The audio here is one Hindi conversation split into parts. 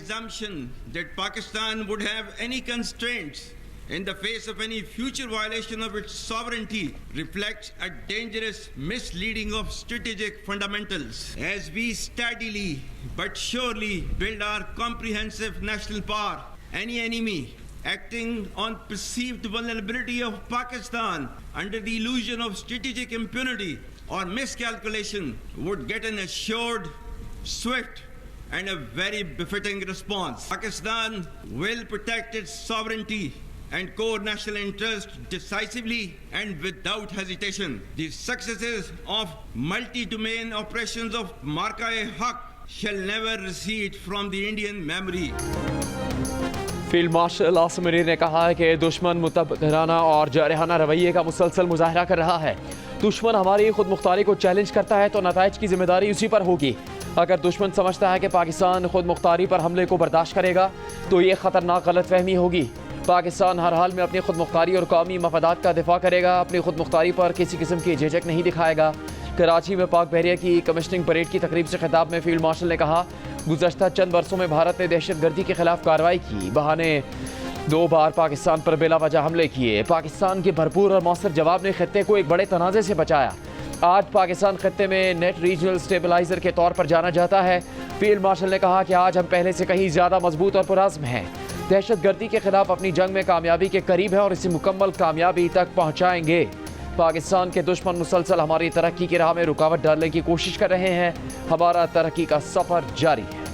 presumption that Pakistan would have any constraints in the face of any future violation of its sovereignty reflects a dangerous misleading of strategic fundamentals. As we steadily but surely build our comprehensive national power, any enemy acting on perceived vulnerability of Pakistan under the illusion of strategic impunity or miscalculation would get an assured, swift, and a very befitting response. Pakistan will protect its sovereignty and core national interest decisively and without hesitation. The successes of multi-domain operations of Marka-e-Haq shall never recede from the Indian memory. Field marshal Asim Munir ने कहा है कि दुश्मन मुतबदराना और जारहाना रवैये का मुसलसल मुजाहरा कर रहा है। दुश्मन हमारी खुद मुख्तारी को चैलेंज करता है तो नताइज की जिम्मेदारी उसी पर होगी। अगर दुश्मन समझता है कि पाकिस्तान खुद मुख्तारी पर हमले को बर्दाश्त करेगा तो ये ख़तरनाक गलतफहमी होगी। पाकिस्तान हर हाल में अपनी खुद मुख्तारी और कौमी मफादात का दिफा करेगा, अपनी खुद मुख्तारी पर किसी किस्म की झिझक नहीं दिखाएगा। कराची में पाक बहरिया की कमिश्निंग परेड की तकरीब से खिताब में फील्ड मार्शल ने कहा, गुज़श्ता चंद बरसों में भारत ने दहशतगर्दी के खिलाफ कार्रवाई की, बहाने 2 बार पाकिस्तान पर बिला वजह हमले किए। पाकिस्तान के भरपूर और मौसर जवाब ने खित्ते को एक बड़े तनाज़े से बचाया। आज पाकिस्तान खित्ते में नेट रीजनल स्टेबलाइजर के तौर पर जाना जाता है। फील्ड मार्शल ने कहा कि आज हम पहले से कहीं ज़्यादा मजबूत और पुरअज़्म हैं, दहशतगर्दी के खिलाफ अपनी जंग में कामयाबी के करीब है और इसे मुकम्मल कामयाबी तक पहुँचाएंगे। पाकिस्तान के दुश्मन मुसलसल हमारी तरक्की की राह में रुकावट डालने की कोशिश कर रहे हैं, हमारा तरक्की का सफ़र जारी है।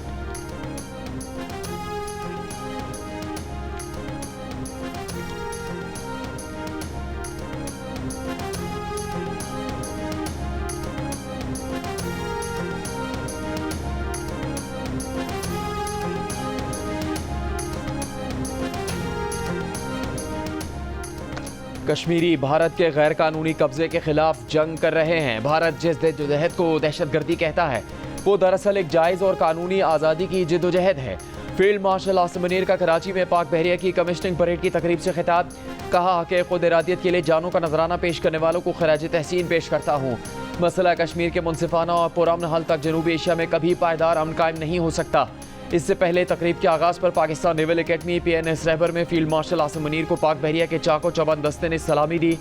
कश्मीरी भारत के गैर कानूनी कब्जे के खिलाफ जंग कर रहे हैं। भारत जिस जद्दोजहद को दहशतगर्दी कहता है वो दरअसल एक जायज़ और कानूनी आज़ादी की जद्दोजहद है। फील्ड मार्शल आसिम मुनीर का कराची में पाक बहरिया की कमिश्निंग परेड की तकरीब से खिताब, कहा कि खुद इरादियत के लिए जानों का नजराना पेश करने वालों को खराज तहसीन पेश करता हूँ। मसला कश्मीर के मुनसिफाना और पुरअमन हल तक जनूबी एशिया में कभी पायदार अमन कायम नहीं हो सकता। इससे पहले तकरीब के आगाज़ पर पाकिस्तान नेवल अकेडमी PNS रहबर में फील्ड मार्शल आसिम मुनीर को पाक बहरिया के चाको चौबंद दस्ते ने सलामी दी।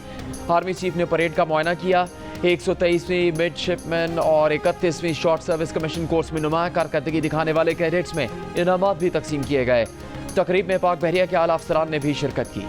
आर्मी चीफ ने परेड का मुआयना किया। 123वीं मिडशिपमैन और 31वीं शॉर्ट सर्विस कमीशन कोर्स में नुमाया कारकर्दगी दिखाने वाले कैडेट्स में इनामात भी तकसीम किए गए। तकरीब में पाक बहरिया के आला अफसरान ने भी शिरकत की।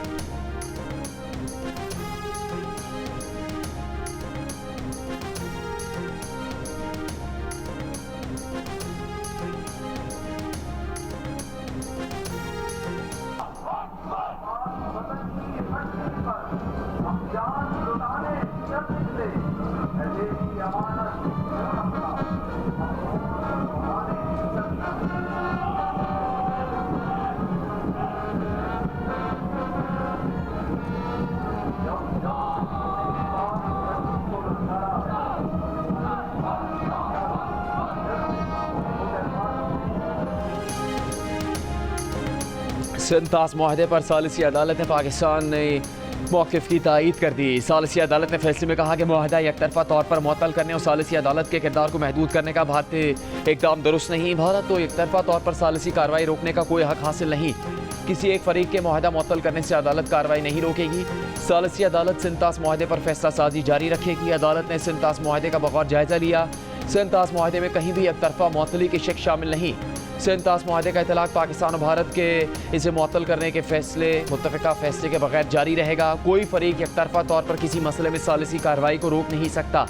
सिंतास मुआहदे पर सालिसी अदालत ने पाकिस्तान ने मौक़िफ़ की तायीद कर दी। सालिसी अदालत ने फैसले में कहा कि मुआहदा एकतरफ़ा तौर पर मुअत्तल करने और सालिसी अदालत के किरदार को महदूद करने का भारतीय इक़दाम दुरुस्त नहीं। भारत को एकतरफ़ा तौर पर सालिसी कार्रवाई रोकने का कोई हक़ हासिल नहीं। किसी एक फरीक के मुआहदा मुअत्तल करने से अदालत कार्रवाई नहीं रोकेगी। सालिसी अदालत सिंतास मुआहदे पर फैसला साजी जारी रखेगी। अदालत ने सिंतास मुआहदे का बगौर जायज़ा लिया। सिंतास मुआहदे में कहीं भी एकतरफ़ा मुअत्तली की शक शामिल नहीं। सिंतास मुआहदे का इतलाक़ पाकिस्तान और भारत के इसे मुअत्तल करने के फैसले मुत्तफ़िक़ा फैसले के बगैर जारी रहेगा। कोई फरीक एकतरफ़ा तौर पर किसी मसले में सालिसी कार्रवाई को रोक नहीं सकता।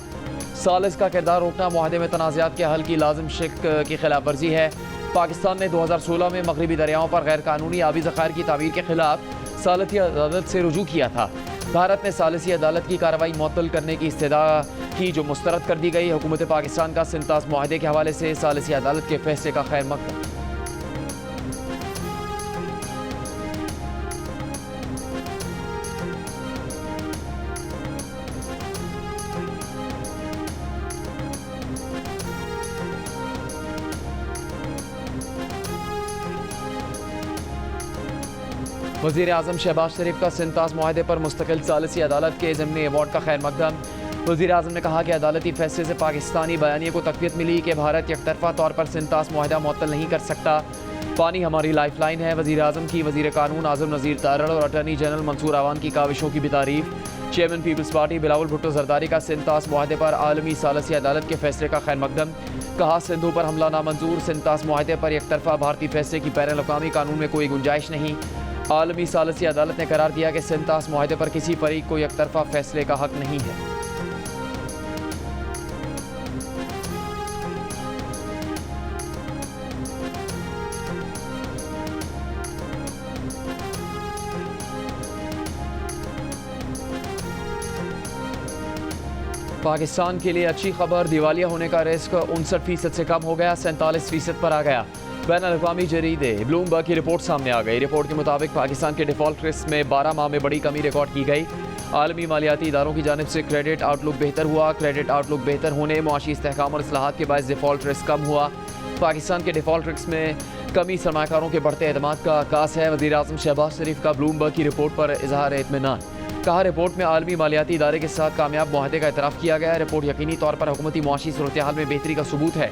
सालिस का किरदार रोकना मुआहदे में तनाज़ात के हल की लाज़िम शिक की खिलाफ वर्जी है। पाकिस्तान ने 2016 में मगरबी दरियाओं पर गैर कानूनी आबी ज़ख़ायर की तामीर के खिलाफ सालिसी अदालत से रुजू किया था। भारत ने सालिसी अदालत की कार्रवाई मुअत्तल करने की इस्तदा की जो मुस्तरद कर दी गई। हुकूमत पाकिस्तान का सिंतास मुआहदे के हवाले से सालिसी अदालत के फैसले का खैर मकदम। वज़ीर आज़म शहबाज शरीफ का सिंतास मुआहदे पर मुस्तकिल सालिसी अदालत के ज़िम्नी अवार्ड का खैर मकदम। वज़ीर-ए-आज़म ने कहा कि अदालती फैसले से पाकिस्तानी बयानिए को तक़वियत मिली कि भारत यकतरफ़ा तौर पर सिंतास मुआहदा मुअत्तल नहीं कर सकता। पानी हमारी लाइफ लाइन है। वज़ीर-ए-आज़म की वज़ीर कानून आज़म नज़ीर तारड़ और अटॉर्नी जनरल मंसूर आवान की काविशों की भी तारीफ़। चेयरमैन पीपल्स पार्टी बिलावल भुट्टो जरदारी का सिंतास मुआहदे पर आलमी सालसी अदालत के फैसले का खैर मकदम। कहा सिंधु पर हमला नामंजूर। सिंतास मुआहदे पर एकतरफा भारतीय फैसले की बैनुल अक़वामी कानून में कोई गुंजाइश नहीं। आलमी सालसी अदालत ने करार दिया कि सिंतास मुआहदे पर किसी फरीक को एकतरफा फैसले का हक नहीं है। पाकिस्तान के लिए अच्छी खबर, दिवालिया होने का रिस्क 59% से कम हो गया, 47% पर आ गया। बैनुल-अक़वामी जरीदे ब्लूमबर्ग की रिपोर्ट सामने आ गई। रिपोर्ट के मुताबिक पाकिस्तान के डिफ़ॉल्ट रिस्क में 12 माह में बड़ी कमी रिकॉर्ड की गई। आलमी मालियाती इदारों की जानिब से क्रेडिट आउटलुक बेहतर हुआ। क्रेडिट आउटलुक बेहतर होने, मुआशी इस्तेहकाम और इस्लाहात के बायस डिफ़ॉल्ट रिस्क कम हुआ। पाकिस्तान के डिफ़ॉल्ट रिस्क में कमी सरमाकारों के बढ़ते एतमाद का आकाश है। वज़ीर-ए-आज़म शहबाज शरीफ का ब्लूमबर्ग की रिपोर्ट पर इजहार इत्मीनान। कहा रिपोर्ट में आलमी मालियाती इदारे के साथ कामयाब मुआहदे का एतराफ़ किया गया। रिपोर्ट यकीनी तौर पर हुकूमती मुआशी सूरत हाल में बेहतरी का सबूत है।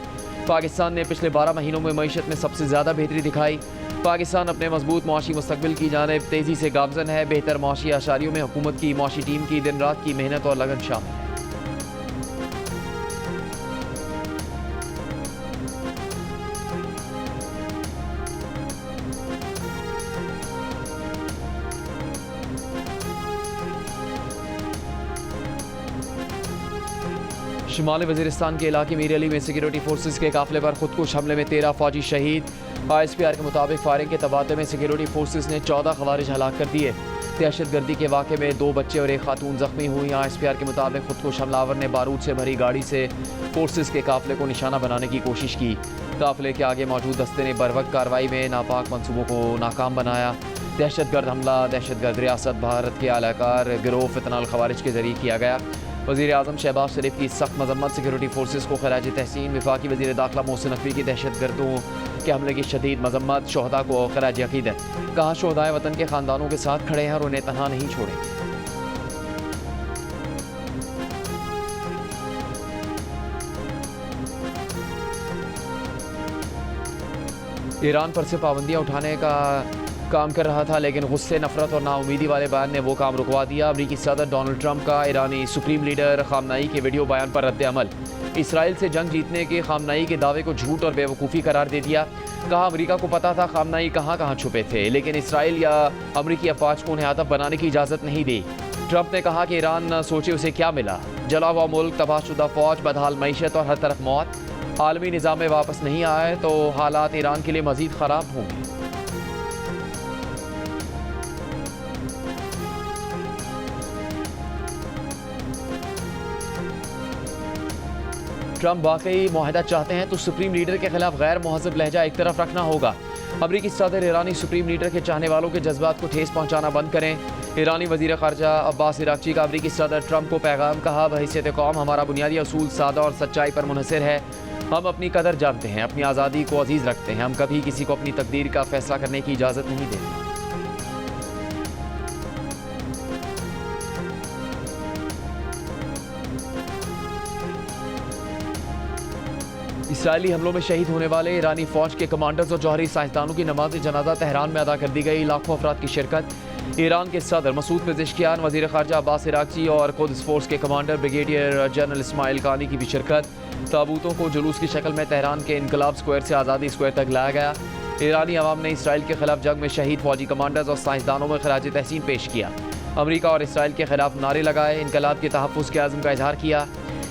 पाकिस्तान ने पिछले 12 महीनों में मईशत में सबसे ज़्यादा बेहतरी दिखाई। पाकिस्तान अपने मजबूत मुआशी मुस्तकबिल की जानिब तेज़ी से गामज़न है। बेहतर मुआशी आशारियों में हुकूमत की मुआशी टीम की दिन रात की मेहनत और लगन शामिल है। शुमाली वज़ीरिस्तान के इलाके मीर अली में सिक्योरिटी फोर्सेस के काफिले पर खुदकुश हमले में 13 फौजी शहीद। ISPR के मुताबिक फायरिंग के तबादले में सिक्योरिटी फोर्सेस ने 14 खवारिज हलाक कर दिए। दहशतगर्दी के वाक़े में 2 बच्चे और 1 खातून जख्मी हुई। ISPR के मुताबिक खुदकुश हमलावर ने बारूद से भरी गाड़ी से फोर्सेस के काफिले को निशाना बनाने की कोशिश की। काफिले के आगे मौजूद दस्ते ने बरवक्त कार्रवाई में नापाक मनसूबों को नाकाम बनाया। दहशतगर्द हमला दहशतगर्द रियासत भारत के आलाकार गिरोह फितनाल खवारिज के जरिए किया गया। वज़ीर-ए-आज़म शहबाज शरीफ की सख्त मजम्मत, सिक्योरिटी फोर्सेस को खराज तहसीन। वफाकी वज़ीर दाखिला मोहसिन नकवी की दहशतगर्दों के हमले की शदीद मजम्मत, शोहदा को खराज अकीदत। कहा शोहदाए वतन के ख़ानदानों के साथ खड़े हैं और उन्हें तनहा नहीं छोड़ेंगे। ईरान पर से पाबंदियाँ उठाने का काम कर रहा था, लेकिन गुस्से, नफरत और नाउमीदी वाले बयान ने वो काम रुकवा दिया। अमरीकी सदर डोनाल्ड ट्रंप का ईरानी सुप्रीम लीडर खामनाई के वीडियो बयान पर रद्द अमल। इसराइल से जंग जीतने के खामनाई के दावे को झूठ और बेवकूफ़ी करार दे दिया। कहा अमरीका को पता था खामनाई कहाँ कहाँ छुपे थे, लेकिन इसराइल या अमरीकी अफवाज को उन्हें हदफ बनाने की इजाज़त नहीं दी। ट्रंप ने कहा कि ईरान न सोचे उसे क्या मिला, जला हुआ मुल्क, तबाहशुदा फ़ौज, बदहाल मईशत और हर तरफ मौत। आलमी निज़ाम में वापस नहीं आए तो हालात ईरान के लिए मज़ीद ख़राब होंगे। ट्रंप वाकई मुआहदा चाहते हैं तो सुप्रीम लीडर के खिलाफ गैर मुहज़्ज़ब लहजा एक तरफ रखना होगा। अमरीकी सदर ईरानी सुप्रीम लीडर के चाहने वालों के जज्बात को ठेस पहुंचाना बंद करें। ईरानी वज़ीर ख़ारजा अब्बास इराक़ची का अमरीकी सदर ट्रंप को पैगाम। कहा बहैसियत कौम हमारा बुनियादी असूल सादा और सच्चाई पर मुनहसर है। हम अपनी कदर जानते हैं, अपनी आज़ादी को अजीज़ रखते हैं। हम कभी किसी को अपनी तकदीर का फ़ैसला करने की इजाज़त नहीं देते। इसराइली हमलों में शहीद होने वाले ईरानी फ़ौज के कमांडर्स और जौहरी साइंसदानों की नमाज जनाजा तेहरान में अदा कर दी गई। लाखों अफराद की शिरकत। ईरान के सदर मसूद पेज़ेश्कियान, वज़ीर ख़ारजा अब्बास इराक़ची और क़ुद्स फ़ोर्स के कमांडर ब्रिगेडियर जनरल इस्माइल कानी की भी शिरकत। ताबूतों को जुलूस की शक्ल में तेहरान के इनकलाब स्क्वायर से आज़ादी स्क्वायर तक लाया गया। ईरानी अवाम ने इसराइल के खिलाफ जंग में शहीद फ़ौजी कमांडर्स और साइंसदानों में खराज तहसीन पेश किया। अमरीका और इसराइल के खिलाफ नारे लगाए, इनकलाब के तहफ़्फ़ुज़ के आज़म का इजहार किया।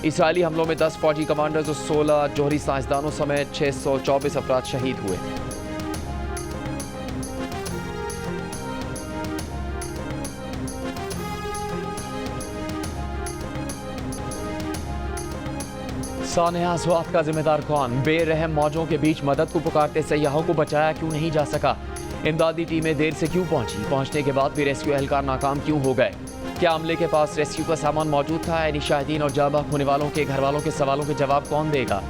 इसराइली हमलों में 10 फौजी कमांडर्स और 16 जौहरी साइंसदानों समेत 624 अफराद शहीद हुए थे। सानेहा अस्वात का जिम्मेदार कौन? बेरहम मौजों के बीच मदद को पुकारते सयाहों को बचाया क्यों नहीं जा सका? इमदादी टीमें देर से क्यों पहुंची? पहुंचने के बाद भी रेस्क्यू एहलकार नाकाम क्यों हो गए? क्या अमले के पास रेस्क्यू का सामान मौजूद था? यानी शाहिदीन और जाबाक होने वालों के घर वालों के सवालों के जवाब कौन देगा?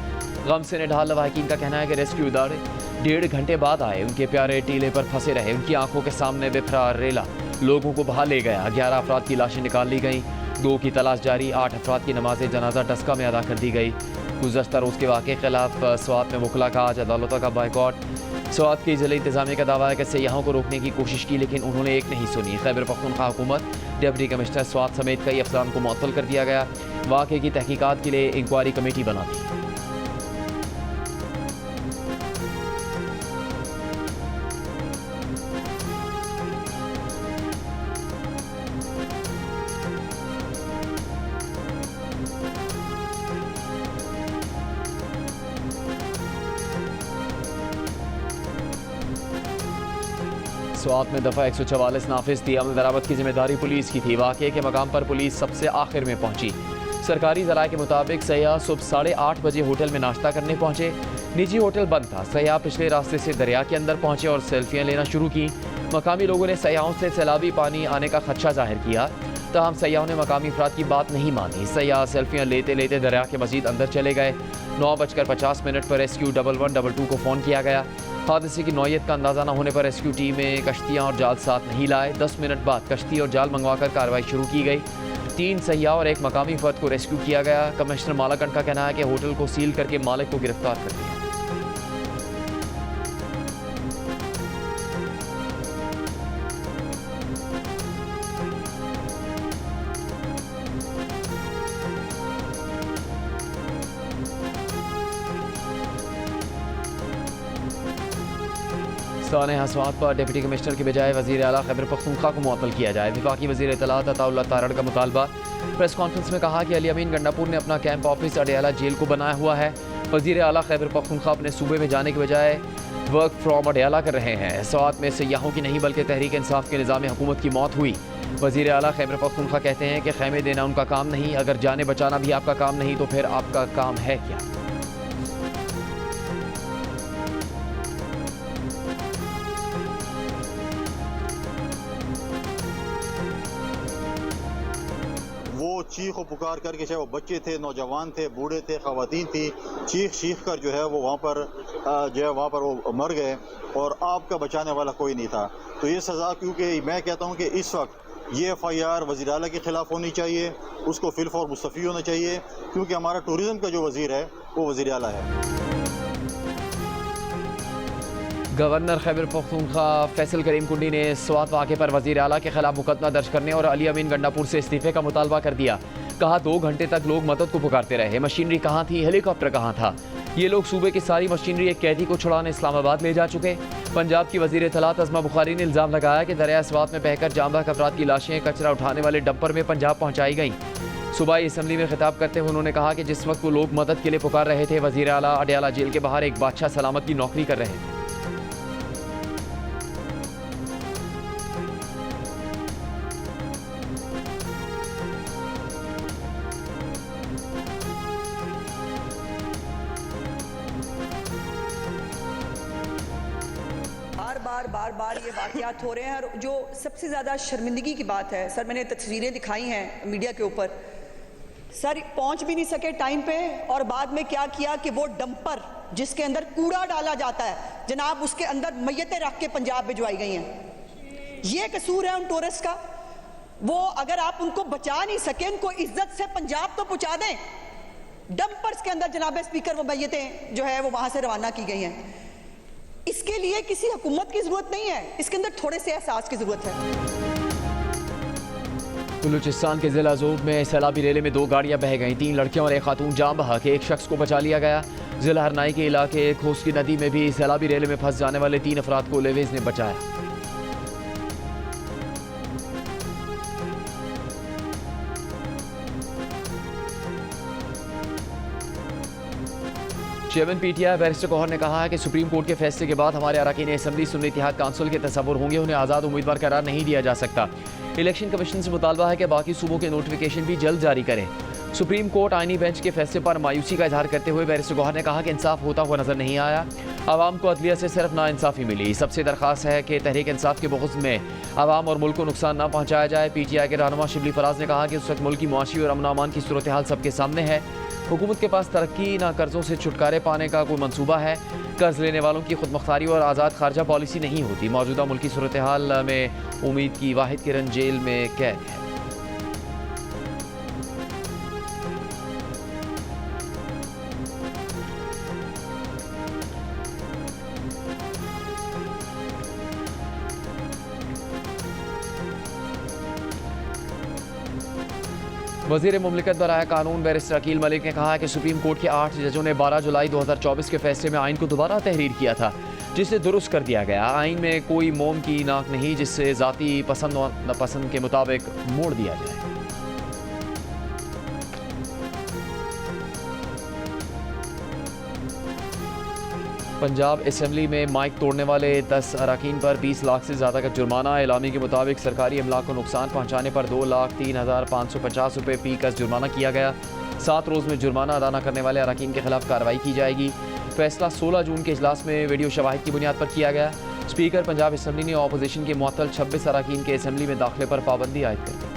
गम से निढाल लवाहिकीन का कहना है कि रेस्क्यू इदारे 1.5 घंटे बाद आए। उनके प्यारे टीले पर फंसे रहे। उनकी आंखों के सामने बिफरा रेला लोगों को बहा ले गया। 11 अफराद की लाशें निकाल ली गईं। 2 की तलाश जारी। 8 अफराद की नमाज जनाजा डस्का में अदा कर दी गई। गुज़श्ता रोज़ के वाक़े के खिलाफ स्वात में वकला का आज अदालतों का बाइकॉट। स्वात की ज़िला इंतज़ामिया का दावा है कि सयाहों को रोकने की कोशिश की लेकिन उन्होंने एक नहीं सुनी। खैबर पख्तूनख्वा हुकूमत, डिप्टी कमिश्नर स्वात समेत कई अफसरान को मुअत्तल कर दिया गया। वाक़े की तहकीकात के लिए इंक्वायरी कमेटी बना दी। स्वात में दफ़ा 144 नाफिज थी। अमल दरामद की जिम्मेदारी पुलिस की थी। वाक़े के मकाम पर पुलिस सबसे आखिर में पहुंची। सरकारी ज़राए के मुताबिक सयाह सुबह 8:30 बजे होटल में नाश्ता करने पहुंचे। निजी होटल बंद था। सयाह पिछले रास्ते से दरिया के अंदर पहुंचे और सेल्फियाँ लेना शुरू की। मकामी लोगों ने सयाहों से सैलाबी पानी आने का खदशा जाहिर किया, तहम सयाहों ने मकामी अफराद की बात नहीं मानी। सयाह सेल्फियाँ लेते लेते दरिया के मजीद अंदर चले गए। 9:50 पर रेस्क्यू 11122 को फ़ोन किया गया। हादसे की नौयत का अंदाज़ा न होने पर रेस्क्यू टीम में कश्तियाँ और जाल साथ नहीं लाए। 10 मिनट बाद कश्ती और जाल मंगवाकर कार्रवाई शुरू की गई। 3 सयाह और एक मकामी फर्द को रेस्क्यू किया गया। कमिश्नर मालाकंड का कहना है कि होटल को सील करके मालिक को गिरफ्तार कर दिया। साने हसवात पर डिप्टी कमिश्नर के बजाय वज़ीर आला खैबर पख्तूनख्वा को मुअत्तल किया जाए। वफाकी वज़ीर इत्तलात अताउल्लाह तारड़ का मुतालबा। प्रेस कॉन्फ्रेंस में कहा कि अली अमीन गंडापुर ने अपना कैंप ऑफिस अडियाला जेल को बनाया हुआ है। वज़ीर आला खैबर पख्तूनख्वा अपने सूबे में जाने के बजाय वर्क फ्रॉम अडियाला कर रहे हैं। स्वात में सयाहों की नहीं बल्कि तहरीक इंसाफ के निज़ाम हुकूमत की मौत हुई। वज़ीर आला खैबर पख्तूनख्वा कहते हैं कि खैमे देना उनका काम नहीं। अगर जाने बचाना भी आपका काम नहीं तो फिर आपका काम है क्या? वो चीख और पुकार करके, चाहे वो बच्चे थे, नौजवान थे, बूढ़े थे, ख़वातीन थी, चीख चीख कर जो है वो वहाँ पर जो है वहाँ पर वो मर गए और आपका बचाने वाला कोई नहीं था। तो ये सज़ा, क्योंकि मैं कहता हूँ कि इस वक्त ये FIR वज़ीर आला के ख़िलाफ़ होनी चाहिए, उसको फिल फॉर मुस्तफ़ी होना चाहिए, क्योंकि हमारा टूरिज़म का जो वज़ीर है वो वज़ीर आला है। गवर्नर खैबर पख्तूनख्वा फैसल करीम कुंडी ने स्वात वाक़े पर वज़ीर आला के खिलाफ मुकदमा दर्ज करने और अली अमीन गंडापुर से इस्तीफ़े का मुतालबा कर दिया। कहा 2 घंटे तक लोग मदद को पुकारते रहे। मशीनरी कहाँ थी? हेलीकॉप्टर कहाँ था? ये लोग सूबे की सारी मशीनरी एक कैदी को छुड़ाने इस्लामाबाद ले जा चुके। पंजाब की वज़ीर इत्तलात अज़मा बुखारी ने इल्ज़ाम लगाया कि दरिया स्वात में बहकर जांबाक अफराद की लाशें कचरा उठाने वाले डंपर में पंजाब पहुँचाई गई। सूबाई असम्बली में खिताब करते हुए उन्होंने कहा कि जिस वक्त वो लोग मदद के लिए पुकार रहे थे, वज़ीर आला अडियाला जेल के बाहर एक बादशाह सलामत की नौकरी कर रहे थे। बार बार ये वाक़यात हो रहे हैं और जो सबसे ज़्यादा शर्मिंदगी की बात है सर, मैंने तस्वीरें दिखाई हैं मीडिया के ऊपर, सर पहुंच भी नहीं सके टाइम पे और बाद में क्या किया कि वो डंपर जिसके अंदर कूड़ा डाला जाता है जनाब, उसके अंदर मैयतें रख के पंजाब भिजवाई गई हैं। ये कसूर है उन टूरिस्ट का। वो अगर आप उनको बचा नहीं सके, उनको इज्जत से पंजाब तो पहुंचा दें। डंपर्स के अंदर जनाब स्पीकर वो मैयतें जो है वो वहां से रवाना की गई हैं। इसके लिए किसी हुकूमत की जरूरत नहीं है, इसके अंदर थोड़े से एहसास की जरूरत है। बलूचिस्तान के जिला ज़ोब में सैलाबी रेले में 2 गाड़ियां बह गईं। 3 लड़कियां और एक खातून जान बहा के एक शख्स को बचा लिया गया। जिला हरनाई के इलाके खोसकी नदी में भी सैलाबी रेले में फंस जाने वाले 3 अफराद को लेवेज ने बचाया। चेयरमैन PTI बैरिस्टर गौहर ने कहा है कि सुप्रीम कोर्ट के फैसले के बाद हमारे अरकान असम्बली सुन्नी इत्तेहाद काउंसिल के तसव्वुर होंगे, उन्हें आज़ाद उम्मीदवार करार नहीं दिया जा सकता। इलेक्शन कमीशन से मुतालबा है कि बाकी सूबों के नोटिफिकेशन भी जल्द जारी करें। सुप्रीम कोर्ट आईनी बेंच के फैसले पर मायूसी का इजहार करते हुए बैरिस्टर गौहर ने कहा कि इंसाफ होता हुआ नजर नहीं आया। आवाम को अदलिया से सिर्फ नाइंसाफ़ी मिली। सबसे दरख्वास्त है कि तहरीक इंसाफ के बुग़्ज़ में आवाम और मुल्क को नुकसान न पहुँचाया जाए। PTI के रहनुमा शिबली फराज ने कहा कि उस वक्त मुल्क की मुआशी और अमन अमान की सूरत हाल सबके सामने है। हुकूमत के पास तरक्की ना कर्ज़ों से छुटकारे पाने का कोई मंसूबा है। कर्ज लेने वालों की खुद मुख्तारी और आज़ाद खारजा पॉलिसी नहीं होती। मौजूदा मुल्की सूरत हाल में उम्मीद की वाहिद किरण जेल में कैद है। वज़ीर मुमलिकत बराए कानून बैरिस्टर अकील मलिक ने कहा है कि सुप्रीम कोर्ट के 8 जजों ने 12 जुलाई 2024 के फैसले में आइन को दोबारा तहरीर किया था, जिसे दुरुस्त कर दिया गया। आइन में कोई मोम की नाक नहीं जिससे ज़ाती पसंद और नापसंद के मुताबिक मोड़ दिया जाए। पंजाब असम्बली में माइक तोड़ने वाले 10 अरकान पर 20 लाख से ज़्यादा का जुर्माना। एलामी के मुताबिक सरकारी अमलाक को नुकसान पहुँचाने पर 2,03,550 रुपये फी का जुर्माना किया गया। 7 रोज़ में जुर्माना अदा न करने वाले अरकान के खिलाफ कार्रवाई की जाएगी। फैसला 16 जून के इजलास में वीडियो शवाहिद की बुनियाद पर किया गया। स्पीकर पंजाब असम्बली ने अपोजिशन के मुअत्तल 26 अरकान के असम्बली में दाखिले पर पाबंदी आयद कर दी।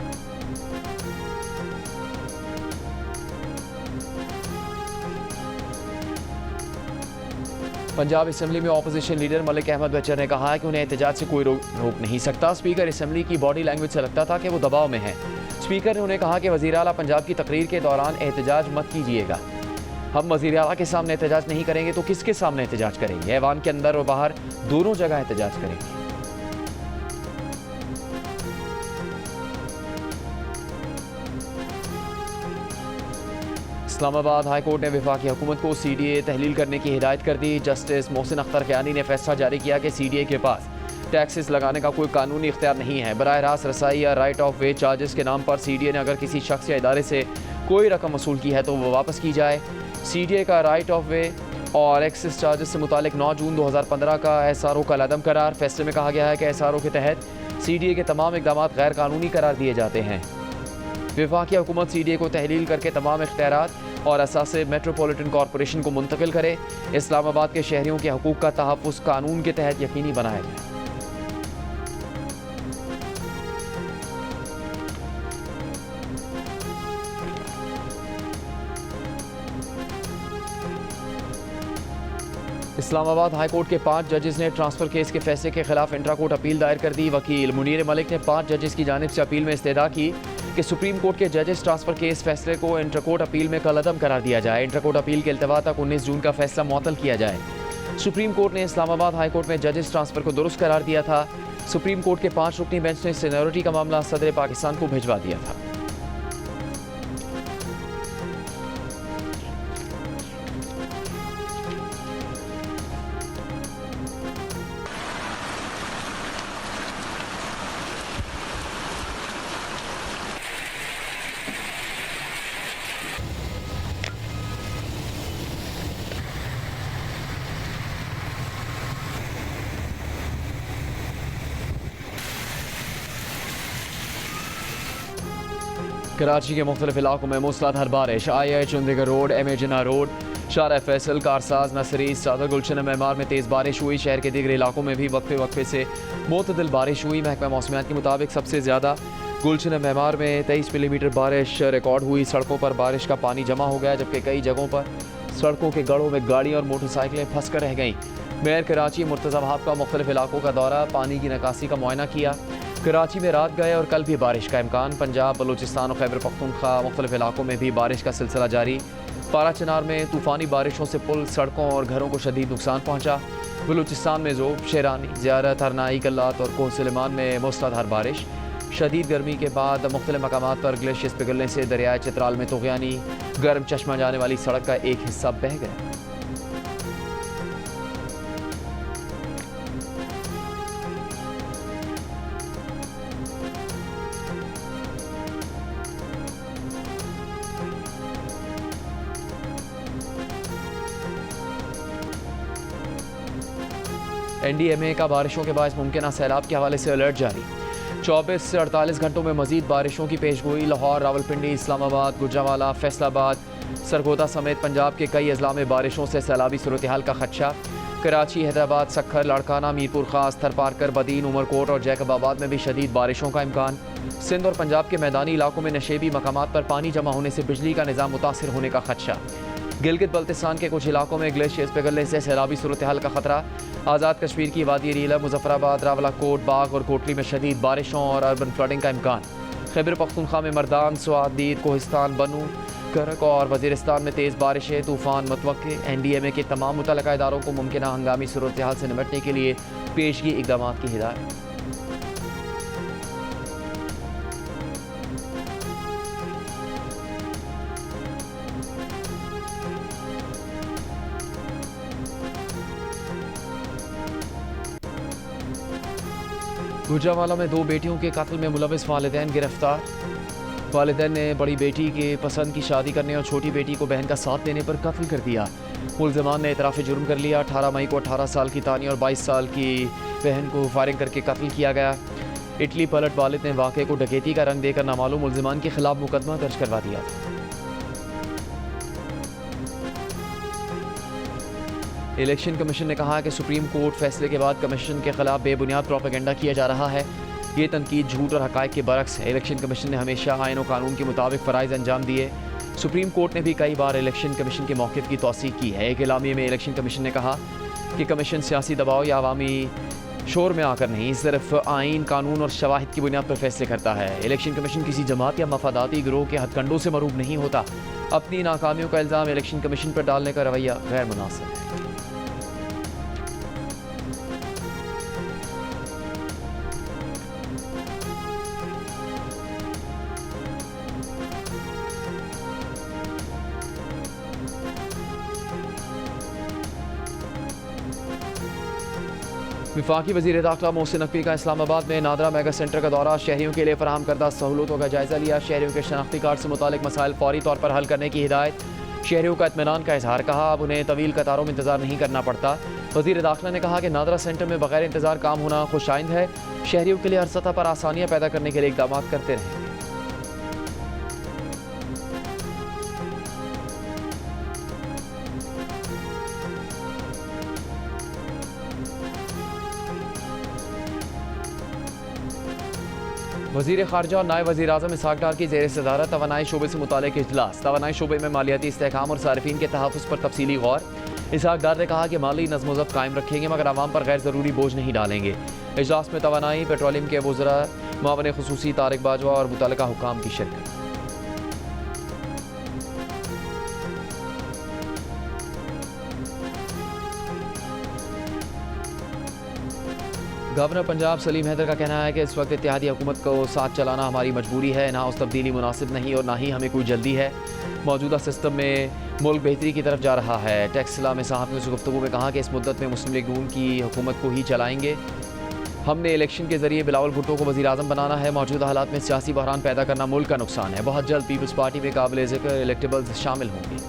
पंजाब असम्बली में अपोजिशन लीडर मलिक अहमद बचर ने कहा है कि उन्हें एहतजाज से कोई रोक नहीं सकता। स्पीकर असम्बली की बॉडी लैंग्वेज से लगता था कि वो दबाव में है। स्पीकर ने उन्हें कहा कि वज़ीर आला पंजाब की तकरीर के दौरान एहतजाज मत कीजिएगा। हम वज़ीर आला के सामने एहतजाज नहीं करेंगे तो किसके सामने एहतजाज करेंगे? ऐवान के अंदर और बाहर दोनों जगह एहतजाज करेंगे। इस्लामाबाद हाई कोर्ट ने वफाकी हुकूमत को CDA तहलील करने की हिदायत कर दी। जस्टिस मोहसिन अख्तर क़यानी ने फैसला जारी किया कि CDA के पास टैक्सेस लगाने का कोई कानूनी इख्तियार नहीं है। बराह रास्त रसाई या राइट ऑफ वे चार्जेस के नाम पर CDA ने अगर किसी शख्स या इदारे से कोई रकम वसूल की है तो वो वापस की जाए। CDA का राइट ऑफ वे और एक्सेस चार्जेस से मुतालिक 9 जून 2015 का SRO का लदम करार। फैसले में कहा गया है कि SRO के तहत CDA के तमाम इक़दाम गैर कानूनी करार दिए जाते हैं। वफाकी हुकूमत CDA को तहलील करके तमाम इख्तियारात और असासे मेट्रोपॉलिटन कॉरपोरेशन को मुंतकिल करे। इस्लामाबाद के शहरियों के हकूक़ का तहफ़्फ़ुज़ कानून के तहत यकीनी बनाया जाए। इस्लामाबाद हाई कोर्ट के 5 जजेस ने ट्रांसफ़र केस के फैसले के खिलाफ इंट्रा कोर्ट अपील दायर कर दी। वकील मुनीर मलिक ने 5 जजेस की जानिब से अपील में इस्तेदा की कि सुप्रीम कोर्ट के जजेस ट्रांसफ़र केस फैसले को इंटर कोर्ट अपील में कलअदम करार दिया जाए। इंटर कोर्ट अपील के इल्तवा तक 19 जून का फैसला मुअत्तल किया जाए। सुप्रीम कोर्ट ने इस्लामाबाद हाई कोर्ट में जजेस ट्रांसफ़र को दुरुस्त करार दिया था। सुप्रीम कोर्ट के 5 रुकनी बेंच ने सीनियरिटी का मामला सदर पाकिस्तान को भिजवा दिया था। कराची के मुख्तलिफ इलाकों में मूसलाधार बारिश। IH चंडीगढ़ रोड, MA जिन्ना रोड, शारा फैसल, कारसाज, नसरी, सादर गुलशन मेमार में तेज़ बारिश हुई। शहर के दीगर इलाकों में भी वक्फे वक्फे से मुतदिल बारिश हुई। महकमा मौसमियात के मुताबिक सबसे ज़्यादा गुलशन मेमार में 23 मिलीमीटर बारिश रिकॉर्ड हुई। सड़कों पर बारिश का पानी जमा हो गया, जबकि कई जगहों पर सड़कों के गड़ों में गाड़ियाँ और मोटरसाइकिलें फंस कर रह गईं। मेयर कराची मुर्तज़ा वहाब का मुख्तलिफ इलाकों का दौरा, पानी की निकासी का मुआयना किया। कराची में रात गए और कल भी बारिश का इम्कान। पंजाब, बलूचिस्तान और खैबर पख्तूनख्वा मुख्तलिफ इलाकों में भी बारिश का सिलसिला जारी। पारा चनार में तूफ़ानी बारिशों से पुल, सड़कों और घरों को शदीद नुकसान पहुँचा। बलूचिस्तान में ज़ोब, शेरानी, ज़ियारत, हरनाई, कल्लात और कोह सुलेमान में मूसलाधार बारिश। शदीद गर्मी के बाद मुख्तलिफ मकामात पर ग्लेशियर्स पिघलने से दरियाए चित्राल में तुग़यानी, गर्म चश्मा जाने वाली सड़क का एक हिस्सा बह गया। NDMA का बारिशों के बाद मुमकिन सैलाब के हवाले से अलर्ट जारी। 24 से 48 घंटों में मजीद बारिशों की पेशगोई। लाहौर, रावलपिंडी, इस्लामाबाद, गुजरांवाला, फैसलाबाद, सरगोदा समेत पंजाब के कई अजला में बारिशों से सैलाबी सूरत हाल का खदशा। कराची, हैदराबाद, सखर, लाड़काना, मीरपुर खास, थरपारकर, बदीन, उमरकोट और जैकबाबाद में भी शदीद बारिशों का इम्कान। सिंध और पंजाब के मैदानी इलाकों में नशेबी मकामात पर पानी जमा होने से बिजली का निज़ाम मुतासिर होने का खदशा। गिलगित बल्तिस्तान के कुछ इलाकों में ग्लेशियर्स पिघलने से सैलाबी सूरत हाल का खतरा। आज़ाद कश्मीर की वादी रीला, मुजफ्फराबाद, रावलाकोट, बाग और कोटली में शदीद बारिशों और अर्बन फ्लडिंग का इम्कान। खैबर पख्तूनख्वा में मर्दान, स्वात, दीद, कोहिस्तान, बनू, करक और वजीरिस्तान में तेज़ बारिशें, तूफ़ान मुतवक्के। NDMA के तमाम मुतल्लका इदारों को मुमकिन हंगामी सूरत हाल से निपटने के लिए पेशगी इक़दाम की हिदायत। गुजरांवाला में 2 बेटियों के कत्ल में मुलविस वालिदैन गिरफ्तार। वालिदैन ने बड़ी बेटी के पसंद की शादी करने और छोटी बेटी को बहन का साथ देने पर कत्ल कर दिया। मुलजमान ने इतराफ़ जुर्म कर लिया। 18 मई को 18 साल की तानी और 22 साल की बहन को फायरिंग करके कत्ल किया गया। इटली पलट वालिद ने वाक़े को डकैती का रंग देकर नामालूम मुलजमान के खिलाफ मुकदमा दर्ज करवा दिया था। इलेक्शन कमीशन ने कहा कि सुप्रीम कोर्ट फैसले के बाद कमीशन के खिलाफ बेबुनियाद प्रोपेगेंडा किया जा रहा है। ये तनकीद झूठ और हक़ाइक़ के बरक्स है। इलेक्शन कमीशन ने हमेशा आईन और कानून के मुताबिक फ़राइज़ अंजाम दिए। सुप्रीम कोर्ट ने भी कई बार इलेक्शन कमीशन के मौक़िफ़ की तौसीक़ की है। एक एलामिये में इलेक्शन कमीशन ने कहा कि कमीशन सियासी दबाव या अवामी शोर में आकर नहीं, सिर्फ आइन, कानून और शवाहिद की बुनियाद पर फैसले करता है। इलेक्शन कमीशन किसी जमात या मफादाती गिरोह के हथकंडों से मरूब नहीं होता। अपनी नाकामियों का इल्ज़ाम इलेक्शन कमीशन पर डालने का रवैया गैर मुनासिब है। वफाकी वज़ीर दाखिला मोहसिन नकवी का इस्लामाबाद में नादरा मेगा सेंटर का दौरा। शहरियों के लिए फराहम करदा सहूलतों का जायज़ा लिया। शहरियों के शनाख्ती कार्ड से मुतालिक मसाइल फौरी तौर पर हल करने की हिदायत। शहरियों का इत्मीनान का इजहार। कहा अब उन्हें तवील कतारों में इंतजार नहीं करना पड़ता। वज़ीर दाखिला ने कहा कि नादरा सेंटर में बगैर इंतजार काम होना खुशाइंद है। शहरियों के लिए हर सतह पर आसानियाँ पैदा करने के लिए इक़दाम करते रहेंगे। वज़ीर ख़ारजा और नायब वज़ीर आज़म इसहाक़ डार की ज़ेर सदारत तवानाई शोबे से मुतालिक इजलास। तवानाई शोबे में मालियाती इस्तेहकाम और सारिफीन के तहफ़्फ़ुज़ पर तफसीली गौर। इसहाक़ डार ने कहा कि माली नज़्म व ज़ब्त कायम रखेंगे मगर आवाम पर गैर ज़रूरी बोझ नहीं डालेंगे। इजलास में तवानाई, पेट्रोलियम के वज़रा, मुआवन ख़ुसूसी तारिक बाजवा और मुतल्लिका हुकाम की शिरकत। गवर्नर पंजाब सलीम हैदर का कहना है कि इस वक्त इत्तेहादी हुकूमत को साथ चलाना हमारी मजबूरी है। ना उस तब्दीली मुनासिब नहीं और ना ही हमें कोई जल्दी है। मौजूदा सिस्टम में मुल्क बेहतरी की तरफ जा रहा है। टैक्सला में सहाफ़ियों से गुफ्तगू में कहा कि इस मुद्दत में मुस्लिम लीग नून की हुकूमत को ही चलाएंगे। हमने इलेक्शन के जरिए बिलावल भुट्टो को वज़ीर आज़म बनाना है। मौजूदा हालात में सियासी बहरान पैदा करना मुल्क का नुकसान है। बहुत जल्द पीपल्स पार्टी में काबिल ज़िक्र इलेक्टेबल्स शामिल होंगे।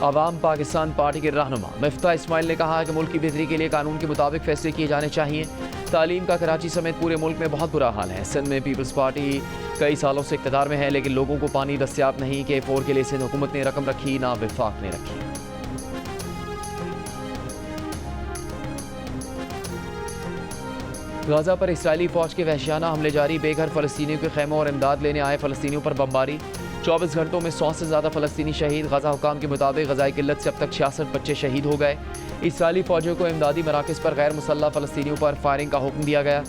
अवाम पाकिस्तान पार्टी के रहनुमा मिफ्ता इस्माइल ने कहा है कि मुल्क की बेहतरी के लिए कानून के मुताबिक फैसले किए जाने चाहिए। तालीम का कराची समेत पूरे मुल्क में बहुत बुरा हाल है। सिंध में पीपल्स पार्टी कई सालों से इक़्तिदार में है लेकिन लोगों को पानी दस्तियाब नहीं। K4 के लिए सिंध हुकूमत ने रकम रखी ना विफाक ने रखी। गाजा पर इस्राएली फ़ौज के वहशियाना हमले जारी। बेघर फ़लस्तीनियों के खैमों और इमदाद लेने आए फ़लस्तीनियों पर बमबारी। 24 घंटों में 100 से ज़्यादा फ़लस्तीनी शहीद। गज़ा हुकाम के मुताबिक गज़ाई किल्लत से अब तक 66 बच्चे शहीद हो गए। इसराइली फ़ौजियों को इमदादी मराकज़ पर गैर मुसल्लह फ़लस्तीनियों पर फायरिंग का हुक्म दिया गया।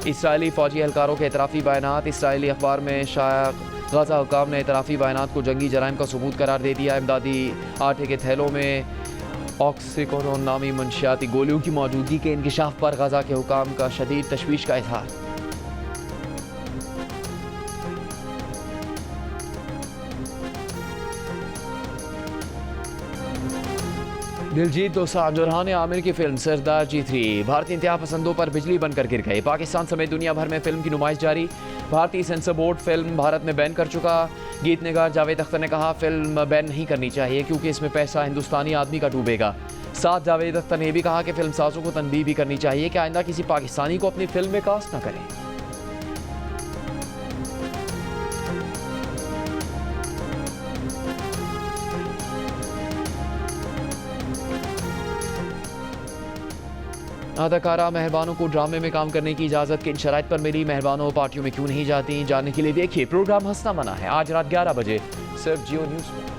इसराइली फ़ौजी एहलकारों के एतराफ़ी बयानात। इसराइली अखबार में शाया गज़ा हुकाम ने एतराफ़ी बयानात को जंगी जराइम का सबूत करार दे दिया। इमदादी आटे के थैलों में ऑक्सीकोरोन नामी मंशियाती गोलियों की मौजूदगी के इंकिशाफ पर गज़ा के हुकाम का शदीद तशवीश का इज़हार। दिलजीत दोसांझ और हाने आमिर की फिल्म सरदार G3 भारतीय इंतहा पसंदों पर बिजली बनकर गिर गई। पाकिस्तान समेत दुनिया भर में फिल्म की नुमाइश जारी। भारतीय सेंसर बोर्ड फिल्म भारत में बैन कर चुका। गीत निगार जावेद अख्तर ने कहा फिल्म बैन नहीं करनी चाहिए क्योंकि इसमें पैसा हिंदुस्तानी आदमी का डूबेगा। साथ जावेद अख्तर ने यह भी कहा कि फिल्म साजों को तनबीह भी करनी चाहिए कि आइंदा किसी पाकिस्तानी को अपनी फिल्म में कास्ट न करें। अदाकारा मेहरबानों को ड्रामे में काम करने की इजाज़त किन शराइत पर मिली, मेहरबानों पार्टियों में क्यों नहीं जाती, जानने के लिए देखिए प्रोग्राम हंसना मना है आज रात 11 बजे सिर्फ जियो न्यूज़ में।